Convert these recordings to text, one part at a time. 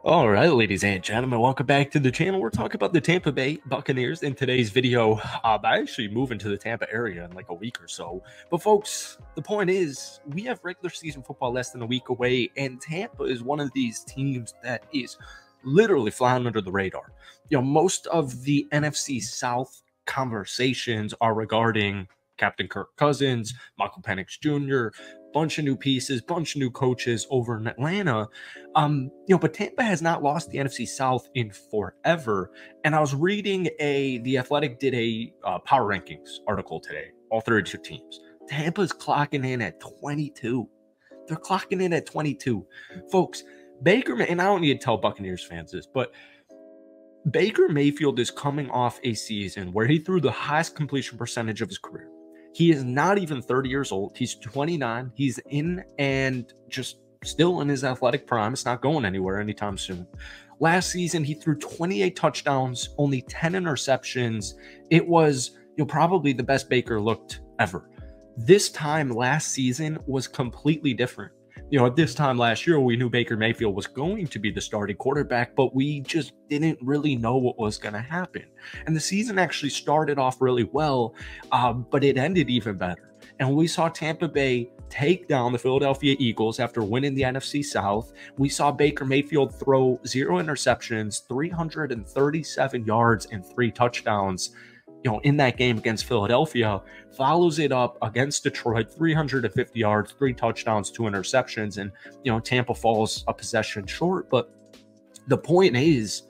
All right, ladies and gentlemen, welcome back to the channel. We're talking about the Tampa Bay Buccaneers in today's video. I actually moving to the Tampa area in like a week or so. But folks, the point is we have regular season football less than a week away, and Tampa is one of these teams that is literally flying under the radar. Most of the NFC South conversations are regarding Captain Kirk Cousins, Michael Penix Jr., bunch of new pieces, bunch of new coaches over in Atlanta. But Tampa has not lost the NFC South in forever. And I was reading The Athletic did a power rankings article today, all 32 teams. Tampa's clocking in at 22. They're clocking in at 22. Folks, Baker, and I don't need to tell Buccaneers fans this, but Baker Mayfield is coming off a season where he threw the highest completion percentage of his career. He is not even 30 years old. He's 29. He's in and just still in his athletic prime. It's not going anywhere anytime soon. Last season, he threw 28 touchdowns, only 10 interceptions. It was probably the best Baker looked ever. This time last season was completely different. At this time last year, we knew Baker Mayfield was going to be the starting quarterback, but we just didn't really know what was going to happen. And the season actually started off really well, but it ended even better. And we saw Tampa Bay take down the Philadelphia Eagles after winning the NFC South. We saw Baker Mayfield throw 0 interceptions, 337 yards, and 3 touchdowns. In that game against Philadelphia, follows it up against Detroit, 350 yards, 3 touchdowns, 2 interceptions, and Tampa falls a possession short. But the point is,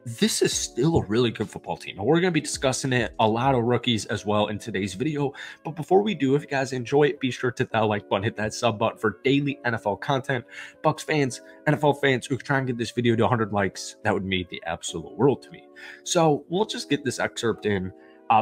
this is still a really good football team, and we're going to be discussing it, a lot of rookies as well in today's video. But before we do, if you guys enjoy it, be sure to hit that like button, hit that sub button for daily NFL content. Bucs fans, NFL fans, who try and get this video to 100 likes, that would mean the absolute world to me. So we'll just get this excerpt in.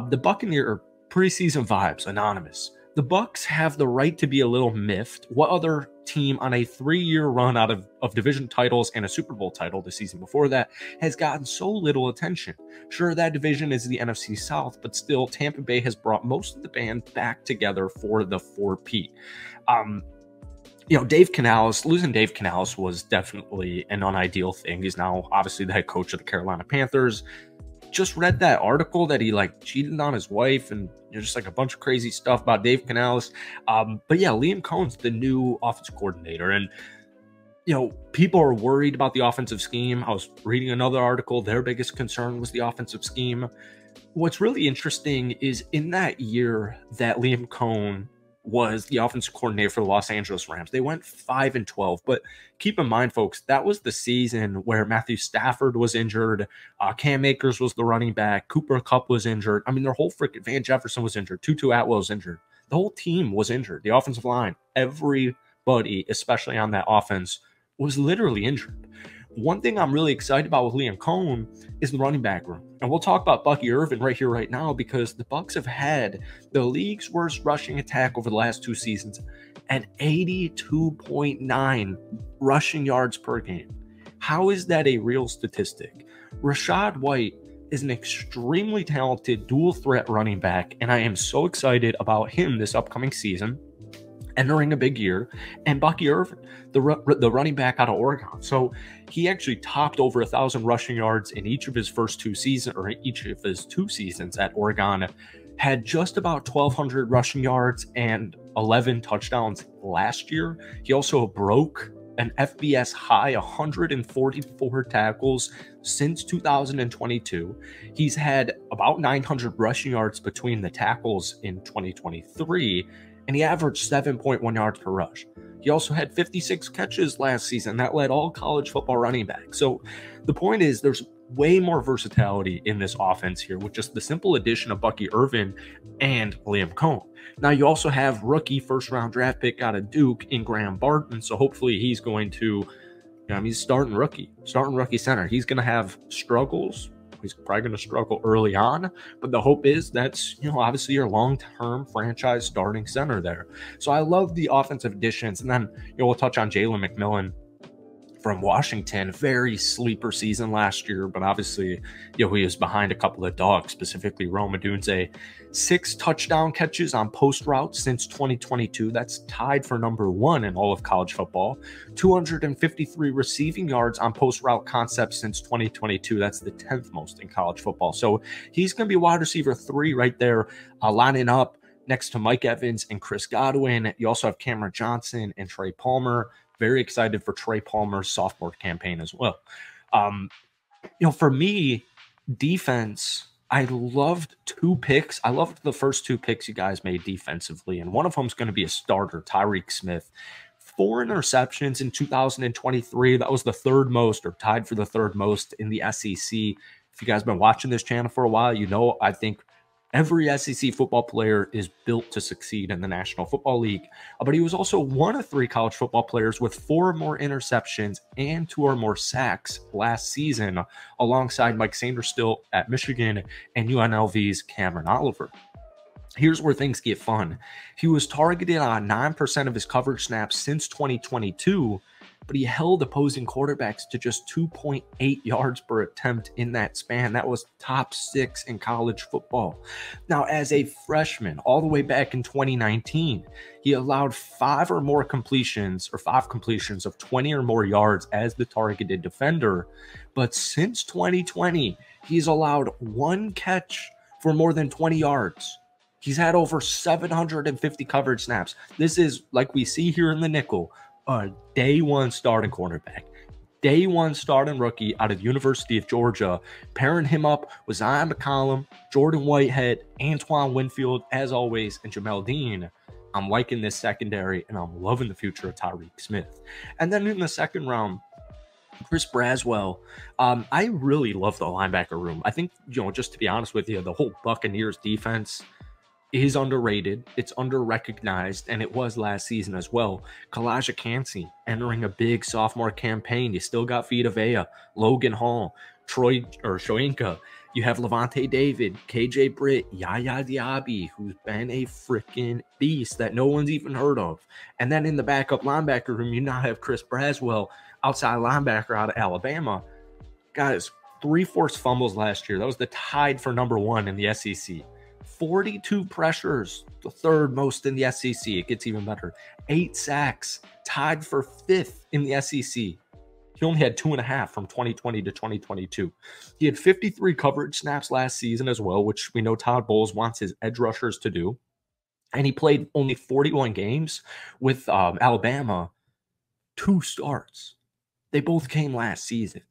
The Buccaneer preseason vibes, anonymous. The Bucs have the right to be a little miffed. What other team on a 3-year run out of division titles and a Super Bowl title the season before that has gotten so little attention? Sure, that division is the NFC South, but still, Tampa Bay has brought most of the band back together for the 4P. Dave Canales, losing Dave Canales was definitely an unideal thing. He's now obviously the head coach of the Carolina Panthers. Just read that article that he cheated on his wife and just a bunch of crazy stuff about Dave Canales. But yeah, Liam Cohen's the new offensive coordinator, and people are worried about the offensive scheme. I was reading another article. Their biggest concern was the offensive scheme. What's really interesting is in that year that Liam Cohen was the offensive coordinator for the Los Angeles Rams, they went 5-12. But keep in mind, folks, that was the season where Matthew Stafford was injured, Cam Akers was the running back, Cooper Kupp was injured. I mean, their whole freaking Van Jefferson was injured, Tutu Atwell was injured. The whole team was injured. The offensive line, everybody, especially on that offense, was literally injured. One thing I'm really excited about with Liam Cohen is the running back room. And we'll talk about Bucky Irvin right here, right now, because the Bucs have had the league's worst rushing attack over the last 2 seasons at 82.9 rushing yards per game. How is that a real statistic? Rachaad White is an extremely talented dual threat running back, and I am so excited about him this upcoming season, entering a big year. And Bucky Irvin, the running back out of Oregon. So he actually topped over 1,000 rushing yards in each of his first 2 seasons, or each of his 2 seasons at Oregon. Had just about 1,200 rushing yards and 11 touchdowns last year. He also broke an FBS high 144 tackles since 2022. He's had about 900 rushing yards between the tackles in 2023. And he averaged 7.1 yards per rush. He also had 56 catches last season. That led all college football running backs. So the point is, there's way more versatility in this offense here with just the simple addition of Bucky Irvin and Liam Cohen. Now, you also have rookie first-round draft pick out of Duke in Graham Barton. So hopefully he's going to, he's starting rookie center. He's going to have struggles. He's probably going to struggle early on, but the hope is that's, obviously your long-term franchise starting center there. So I love the offensive additions. And then, we'll touch on Jalen McMillan. from Washington. Very sleeper season last year, but obviously, he was behind a couple of dogs, specifically Rome Odunze. 6 touchdown catches on post routes since 2022. That's tied for number 1 in all of college football. 253 receiving yards on post route concepts since 2022. That's the 10th most in college football. So he's going to be wide receiver 3 right there, lining up next to Mike Evans and Chris Godwin. You also have Cameron Johnson and Trey Palmer. Very excited for Trey Palmer's sophomore campaign as well. For me, defense, I loved 2 picks. I loved the first 2 picks you guys made defensively, and one of them is going to be a starter, Tyreek Smith. 4 interceptions in 2023. That was the 3rd most, or tied for the 3rd most in the SEC. If you guys have been watching this channel for a while, I think every SEC football player is built to succeed in the National Football League, but he was also one of 3 college football players with 4 or more interceptions and 2 or more sacks last season, alongside Mike Sanderstill at Michigan and UNLV's Cameron Oliver. Here's where things get fun. He was targeted on 9% of his coverage snaps since 2022, but he held opposing quarterbacks to just 2.8 yards per attempt in that span. That was top 6 in college football. Now, as a freshman, all the way back in 2019, he allowed 5 completions of 20 or more yards as the targeted defender. But since 2020, he's allowed 1 catch for more than 20 yards. He's had over 750 coverage snaps. This is, like we see here in the nickel, a day 1 starting cornerback, day 1 starting rookie out of University of Georgia. Pairing him up with Zion McCollum, Jordan Whitehead, Antoine Winfield, as always, and Jamel Dean. I'm liking this secondary, and I'm loving the future of Tyreek Smith. And then in the 2nd round, Chris Braswell. I really love the linebacker room. I think, just to be honest with you, the whole Buccaneers defense is underrated. It's under-recognized, and it was last season as well. Kalijah Cansey entering a big sophomore campaign. You still got Vita Vea, Logan Hall, Shoyinka. You have Levante David, KJ Britt, Yaya Diaby, who's been a freaking beast that no one's even heard of. And then in the backup linebacker room, you now have Chris Braswell, outside linebacker out of Alabama. Guys, 3 forced fumbles last year. That was the tied for number 1 in the SEC. 42 pressures, the 3rd most in the SEC. It gets even better. 8 sacks, tied for 5th in the SEC. He only had 2.5 from 2020 to 2022. He had 53 coverage snaps last season as well, which we know Todd Bowles wants his edge rushers to do. And he played only 41 games with Alabama, 2 starts. They both came last season.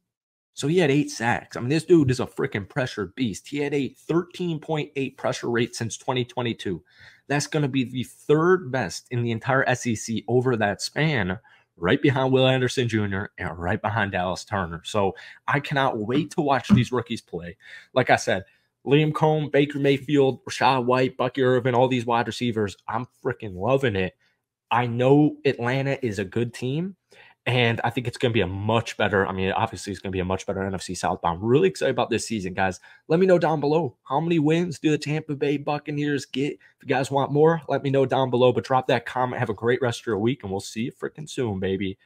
So he had 8 sacks. I mean, this dude is a freaking pressure beast. He had a 13.8 pressure rate since 2022. That's going to be the 3rd best in the entire SEC over that span, right behind Will Anderson Jr. and right behind Dallas Turner. So I cannot wait to watch these rookies play. Like I said, Liam Cohn, Baker Mayfield, Rashad White, Bucky Irvin, all these wide receivers, I'm freaking loving it. I know Atlanta is a good team, and I think it's going to be a much better, obviously it's going to be a much better NFC South. But I'm really excited about this season, guys. Let me know down below, how many wins do the Tampa Bay Buccaneers get? If you guys want more, let me know down below. But drop that comment. Have a great rest of your week, and we'll see you freaking soon, baby.